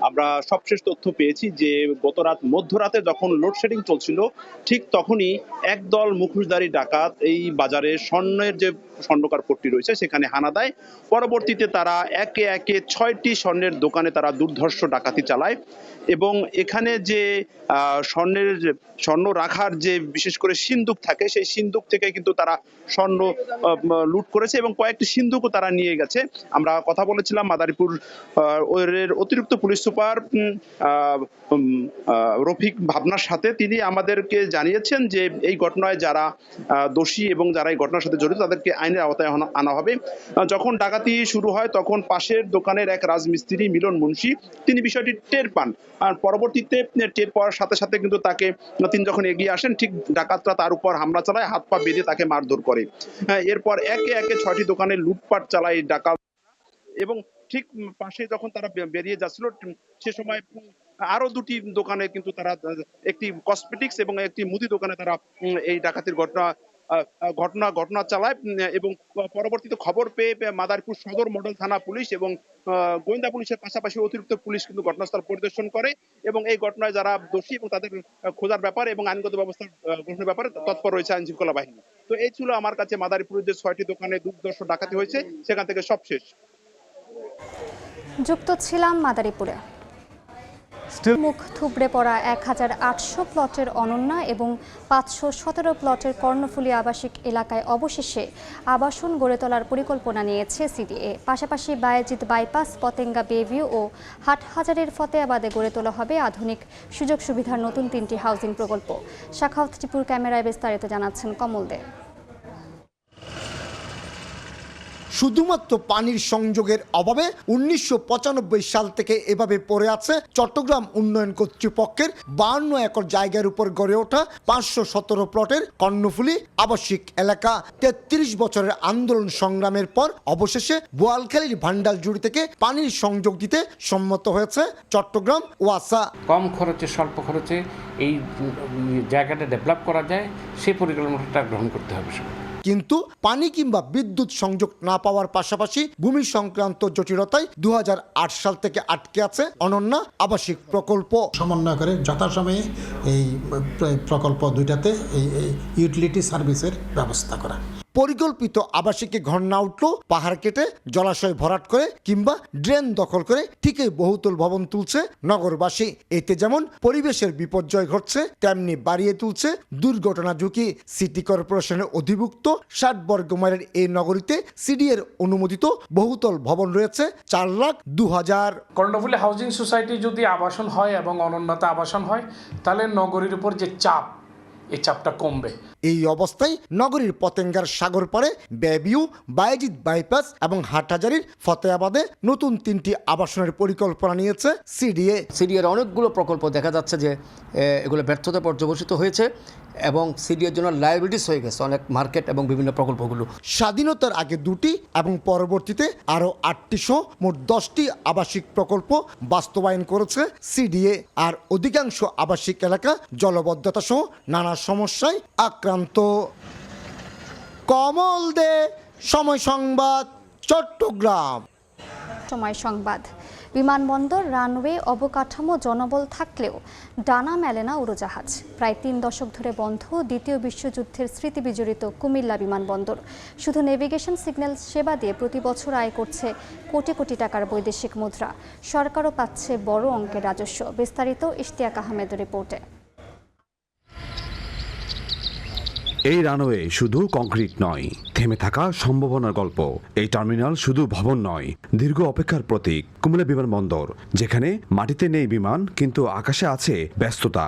আমরা সবশেষ তথ্য পেয়েছি যে গত মধ্যরাতে যখন লোডশেডিং চলছিল ঠিক তখনই একদল মুখোশধারী ডাকাত এই বাজারে স্বর্ণের যে স্বর্ণকার পট্টি রয়েছে সেখানে হানা দেয়। পরবর্তীতে তারা একে একে 6টি স্বর্ণের দোকানে তারা দুর্ধর্ষ ডাকাতি চালায় এবং এখানে যে স্বর্ণ রাখার যে বিশেষ করে সিন্দুক থাকে সেই সিন্দুক থেকে কিন্তু তারা স্বর্ণ লুট করেছে এবং কয়েকটি সিন্দুকও তারা নিয়ে গেছে। আমরা কথা বলেছিলাম মাদারীপুর অতিরিক্ত পুলিশ সুপার রফিক ভাবনার সাথে। তিনি আমাদেরকে জানিয়েছেন যে এই ঘটনায় যারা দোষী এবং যারা এই ঘটনার সাথে জড়িত তাদেরকে আইনের আওতায় আনা হবে। যখন ডাকাতি শুরু হয় তখন পাশের দোকানের এক রাজমিস্ত্রি মিলন মুন্সি তিনি বিষয়টি টের পান, আর পরবর্তীতে টের পাওয়ার সাথে সাথে কিন্তু তিনি যখন এগিয়ে আসেন ঠিক ডাকাতরা তার উপর হামলা চালায়, হাত পা বেঁধে তাকে মারধর করে। এরপর একে একে 6টি দোকানে লুটপাট চালায় ডাকাত এবং ঠিক পাশে যখন তারা বেরিয়ে যাচ্ছিল সে সময় আরো 2টি দোকানে কিন্তু তারা একটি কসমেটিক্স এবং একটি মুদি দোকানে তারা এই ডাকাতির ঘটনা চালায় এবং পরবর্তীতে খবর পেয়ে মাদারীপুর সদর মডেল থানা পুলিশ এবং গোয়েন্দা পুলিশের পাশাপাশি অতিরিক্ত পুলিশ কিন্তু ঘটনাস্থল পরিদর্শন করে এবং এই ঘটনায় যারা দোষী এবং তাদের খোঁজার ব্যাপারে এবং আইনগত ব্যবস্থা গ্রহণের ব্যাপারে তৎপর রয়েছে আইন শৃঙ্খলা বাহিনী। তো এই ছিল আমার কাছে মাদারীপুরের যে 6টি দোকানে দুর্ধর্ষ ডাকাতি হয়েছে সেখান থেকে সবশেষ। যুক্ত ছিলাম মাদারীপুরে। মুখ থুবড়ে পড়া 1800 প্লটের অনন্যা এবং 517 প্লটের কর্ণফুলী আবাসিক এলাকায় অবশেষে আবাসন গড়ে তোলার পরিকল্পনা নিয়েছে সিডিএ। পাশাপাশি বায়েজিদ বাইপাস, পতেঙ্গা বেভিউ ও হাটহাজারীর ফতেয়াবাদে গড়ে তোলা হবে আধুনিক সুযোগ সুবিধার নতুন 3টি হাউজিং প্রকল্প। শাখাওয়াত টিপুর ক্যামেরায় বিস্তারিত জানাচ্ছেন কমল দে। শুধুমাত্র পানির সংযোগের অভাবে 1995 সাল থেকে এভাবে পড়ে আছে চট্টগ্রাম উন্নয়ন কর্তৃপক্ষের 52 একর জায়গার উপর গড়ে ওঠা 517 প্লটের কর্ণফুলী আবাসিক এলাকা। 33 বছরের আন্দোলন সংগ্রামের পর অবশেষে বোয়ালখালীর ভান্ডাল জুড়ি থেকে পানির সংযোগ দিতে সম্মত হয়েছে চট্টগ্রাম ওয়াসা। কম খরচে স্বল্প খরচে এই জায়গাটা ডেভেলপ করা যায় সেই পরিকল্পনাটা গ্রহণ করতে হবে। কিন্তু পানি কিংবা বিদ্যুৎ সংযোগ না পাওয়ার পাশাপাশি ভূমি সংক্রান্ত জটিলতায় 2008 সাল থেকে আটকে আছে অনন্যা আবাসিক প্রকল্প। সমন্বয় করে যথাসময়ে এই প্রকল্প দুইটাতে এই ইউটিলিটি সার্ভিসের ব্যবস্থা করা। পরিকল্পিত আবাসিকে ঘর না উঠলেও পাহাড় কেটে জলাশয় ভরাট করে কিংবা ড্রেন দখল করে ঠিকই বহুতল ভবন তুলছে নগরবাসী। এতে যেমন পরিবেশের বিপর্যয় ঘটছে তেমনি বাড়িয়ে তুলছে দুর্ঘটনা ঝুঁকি। সিটি কর্পোরেশনের অধিভুক্ত 60 বর্গ মাইলের এই নগরীতে সিডিএর অনুমোদিত বহুতল ভবন রয়েছে 4,02,000। কর্ণফুলী হাউজিং সোসাইটি যদি আবাসন হয় এবং অনন্যতা আবাসন হয় তাহলে নগরীর উপর যে চাপ এই চাপটা কমবে। এই অবস্থায় নগরীর পতেঙ্গার সাগর পাড়ে বেভিউ, বায়েজিদ বাইপাস এবং হাটহাজারীর ফতেয়াবাদে নতুন 3টি আবাসনের পরিকল্পনা নিয়েছে সিডিএ। সিডিএর অনেকগুলো প্রকল্প দেখা যাচ্ছে যে এগুলো ব্যর্থতা পর্যবসিত হয়েছে এবং সিডিএর জন্য লায়াবিলিটিস হয়ে গেছে অনেক মার্কেট এবং বিভিন্ন প্রকল্পগুলো। স্বাধীনতার আগে 2টি এবং পরবর্তীতে আরও 8টি সহ মোট 10টি আবাসিক প্রকল্প বাস্তবায়ন করেছে সিডিএ। আর অধিকাংশ আবাসিক এলাকা জলবদ্ধতা সহ নানা সমস্যায় আক্রান্ত। কমল দে, সময় সংবাদ, চট্টগ্রাম। সময় সংবাদ। বিমানবন্দর, রানওয়ে, অবকাঠামো, জনবল থাকলেও ডানা মেলে না উড়োজাহাজ। প্রায় 3 দশক ধরে বন্ধ দ্বিতীয় বিশ্বযুদ্ধের স্মৃতি বিজড়িত কুমিল্লা বিমানবন্দর। শুধু নেভিগেশন সিগন্যাল সেবা দিয়ে প্রতি বছর আয় করছে কোটি কোটি টাকার বৈদেশিক মুদ্রা। সরকারও পাচ্ছে বড় অঙ্কের রাজস্ব। বিস্তারিত ইশতিয়াক আহমেদের রিপোর্টে। এই রানওয়ে শুধু কংক্রিট নয়, থেমে থাকা সম্ভাবনার গল্প। এই টার্মিনাল শুধু ভবন নয়, দীর্ঘ অপেক্ষার প্রতীক। কুমিল্লা বিমানবন্দর, যেখানে মাটিতে নেই বিমান কিন্তু আকাশে আছে ব্যস্ততা।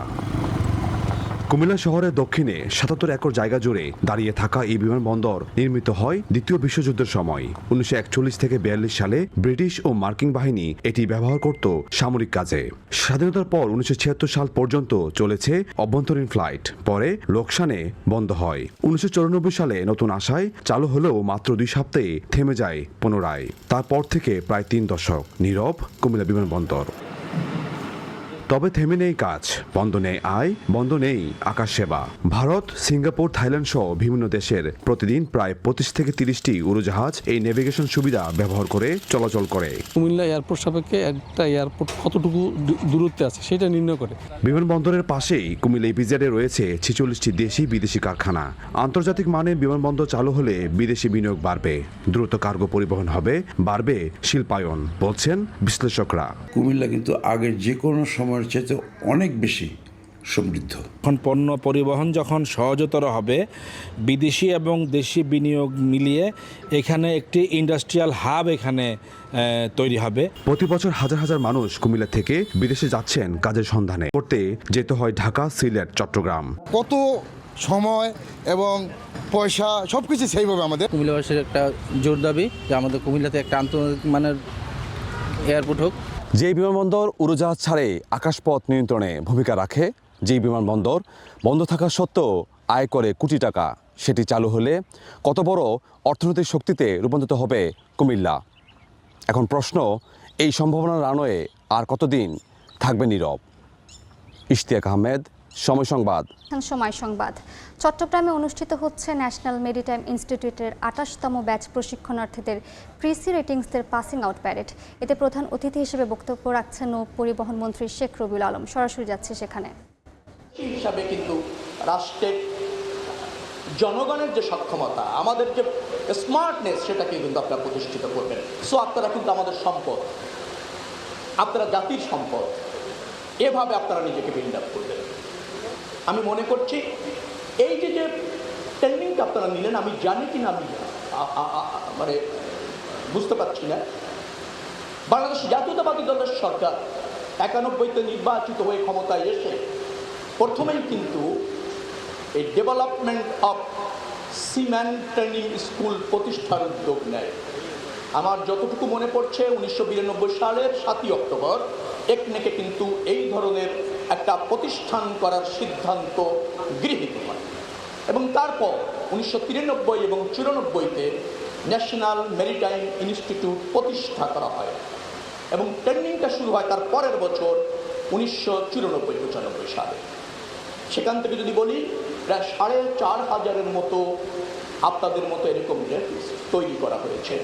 কুমিল্লা শহরের দক্ষিণে ৭৭ একর জায়গা জুড়ে দাঁড়িয়ে থাকা এই বিমানবন্দর নির্মিত হয় দ্বিতীয় বিশ্বযুদ্ধের সময়। ১৯৪১ থেকে ৪২ সালে ব্রিটিশ ও মার্কিন বাহিনী এটি ব্যবহার করত সামরিক কাজে। স্বাধীনতার পর ১৯৭৬ সাল পর্যন্ত চলেছে অভ্যন্তরীণ ফ্লাইট, পরে লোকসানে বন্ধ হয়। ১৯৯৪ সালে নতুন আশায় চালু হলেও মাত্র ২ সপ্তাহে থেমে যায় পুনরায়। তারপর থেকে প্রায় ৩ দশক নীরব কুমিল্লা বিমানবন্দর। তবে থেমে নেই কাজ, বন্ধ নেই আয়, বন্ধ নেই আকাশ সেবা। ভারত, সিঙ্গাপুর, থাইল্যান্ড সহ বিভিন্ন দেশের প্রতিদিন প্রায় ২৫ থেকে ৩০টি উড়োজাহাজ এই নেভিগেশন সুবিধা ব্যবহার করে চলাচল করে। কুমিল্লা এয়ারপোর্ট সাপেক্ষে একটা এয়ারপোর্ট কতটুকু দূরত্বে আছে সেটা নির্ণয় করে। বিমানবন্দরের পাশেই কুমিল্লা ইপিজেডে রয়েছে ৪৬টি দেশি বিদেশি কারখানা। আন্তর্জাতিক মানের বিমানবন্দর চালু হলে বিদেশি বিনিয়োগ বাড়বে, দ্রুত কার্গো পরিবহন হবে, বাড়বে শিল্পায়ন, বলছেন বিশ্লেষকরা। কুমিল্লা কিন্তু আগের যে কোনো সময়ের চাইতে অনেক বেশি সমৃদ্ধ। এখন পণ্য পরিবহন যখন সহজতর হবে, বিদেশি এবং দেশি বিনিয়োগ মিলিয়ে এখানে একটি ইন্ডাস্ট্রিয়াল হাব এখানে তৈরি হবে। প্রতি বছর হাজার হাজার মানুষ কুমিল্লা থেকে বিদেশে যাচ্ছেন কাজের সন্ধানে। করতে যেতে হয় ঢাকা, সিলেট, চট্টগ্রাম। কত সময় এবং পয়সা সবকিছু সেইভাবে আমাদের কুমিল্লাবাসীর একটা জোর দাবি যে আমাদের কুমিল্লাতে একটা আন্তর্জাতিক মানের এয়ারপোর্ট হোক। যে বিমানবন্দর উড়োজাহাজ ছাড়ে আকাশপথ নিয়ন্ত্রণে ভূমিকা রাখে, যে বিমানবন্দর বন্ধ থাকা সত্ত্বেও আয় করে কোটি টাকা, সেটি চালু হলে কত বড় অর্থনৈতিক শক্তিতে রূপান্তরিত হবে কুমিল্লা। এখন প্রশ্ন, এই সম্ভাবনার রানওয়ে আর কতদিন থাকবে নীরব? ইশতিয়াক আহমেদ, সময় সংবাদ। সময় সংবাদ। চট্টগ্রামে অনুষ্ঠিত হচ্ছে ন্যাশনাল মেরিটাইম ইনস্টিটিউটের ২৮তম ব্যাচ প্রশিক্ষণার্থীদের প্রিসি রেটিংসের পাসিং আউট প্যারেড। এতে প্রধান অতিথি হিসেবে বক্তব্য রাখছেন নৌ পরিবহন মন্ত্রী শেখ রবিউল আলম। সরাসরি যাচ্ছে সেখানে। হিসাবে কিন্তু রাষ্ট্রের জনগণের যে সক্ষমতা, আমাদের যে স্মার্টনেস, সেটাকে কিন্তু আপনারা প্রতিষ্ঠিত করবেন। সো আপনারা কিন্তু আমাদের সম্পদ, আপনারা জাতির সম্পদ, এভাবে আপনারা নিজেকে বিল্ড আপ করবেন। আমি মনে করছি এই যে ট্রেনিংটা আপনারা নিলেন, আমি জানি কিনা আমি মানে বুঝতে পারছি না। বাংলাদেশ জাতীয়তাবাদী দলের সরকার ৯১তে নির্বাচিত হয়ে ক্ষমতায় এসে প্রথমেই কিন্তু এই development of seaman training school প্রতিষ্ঠার উদ্যোগ নেয়। আমার যতটুকু মনে পড়ছে ১৯৯২ সালের ৭ই অক্টোবর একনেকে কিন্তু এই ধরনের একটা প্রতিষ্ঠান করার সিদ্ধান্ত গৃহীত হয় এবং তারপর ১৯৯৩ এবং ৯৪তে ন্যাশনাল মেরিটাইম ইনস্টিটিউট প্রতিষ্ঠা করা হয় এবং ট্রেনিংটা শুরু হয় তার পরের বছর ১৯৯৪-৯৫ সালে। সেখান থেকে যদি বলি প্রায় ৪,৫০০-এর মতো আপনাদের মতো এরকম রেফারেন্স তৈরি করা হয়েছে।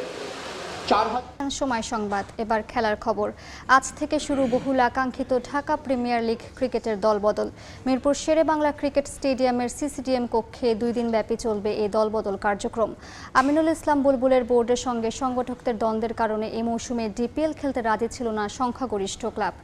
সময় সংবাদ। এবার খেলার খবর। আজ থেকে শুরু বহুল আকাঙ্ক্ষিত ঢাকা প্রিমিয়ার লিগ ক্রিকেটের দলবদল। মিরপুর শেরে বাংলা ক্রিকেট স্টেডিয়ামের সিসিডিএম কক্ষে 2 দিন ব্যাপী চলবে এই দলবদল কার্যক্রম। আমিনুল ইসলাম বুলবুলের বোর্ডের সঙ্গে সংগঠকদের দ্বন্দ্বের কারণে এই মৌসুমে ডিপিএল খেলতে রাজি ছিল না সংখ্যাগরিষ্ঠ ক্লাব,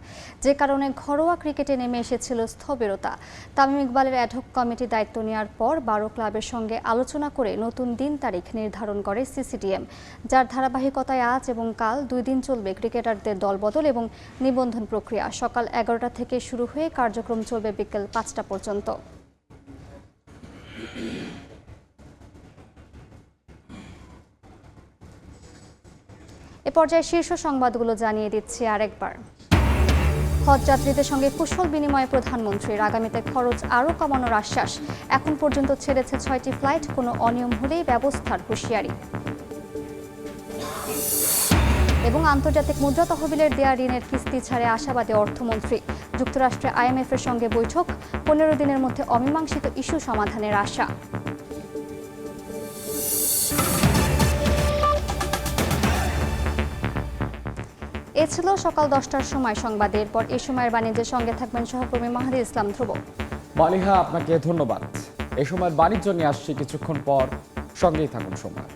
যে কারণে ঘরোয়া ক্রিকেটে নেমে এসেছিল স্থবিরতা। তামিম ইকবালের অ্যাডহক কমিটি দায়িত্ব নেওয়ার পর 12 ক্লাবের সঙ্গে আলোচনা করে নতুন দিন তারিখ নির্ধারণ করে সিসিডিএম, যার ধারাবাহিকতায় আজ এবং কাল 2 দিন চলবে ক্রিকেটারদের দলবদল এবং নিবন্ধন প্রক্রিয়া। সকাল 11টা থেকে শুরু হয়ে কার্যক্রম চলবে বিকেল 5টা পর্যন্ত। এ পর্যায়ে শীর্ষ সংবাদগুলো জানিয়ে দিচ্ছি আরেকবার। হজ যাত্রীদের সঙ্গে কুশল বিনিময়ে প্রধানমন্ত্রীর আগামীতে খরচ আরও কমানোর আশ্বাস। এখন পর্যন্ত ছেড়েছে 6টি ফ্লাইট, কোনো অনিয়ম হলেই ব্যবস্থার হুঁশিয়ারি। এবং আন্তর্জাতিক মুদ্রা তহবিলের দেয়া ঋণের কিস্তি ছাড়ে আশাবাদী অর্থমন্ত্রী। যুক্তরাষ্ট্রে আইএমএফের সঙ্গে বৈঠক, 15 দিনের মধ্যে অমীমাংসিত ইস্যু সমাধানের আশা। এ ছিল সকাল 10টার সময় সংবাদ। এরপর এই সময়ের বাণিজ্যের সঙ্গে থাকবেন সহকর্মী মাহাদি ইসলাম ধ্রুব। মালিহা, আপনাকে ধন্যবাদ। এই সময়ের বাণিজ্য নিয়ে আসছি কিছুক্ষণ পর, সঙ্গেই থাকুন সময়।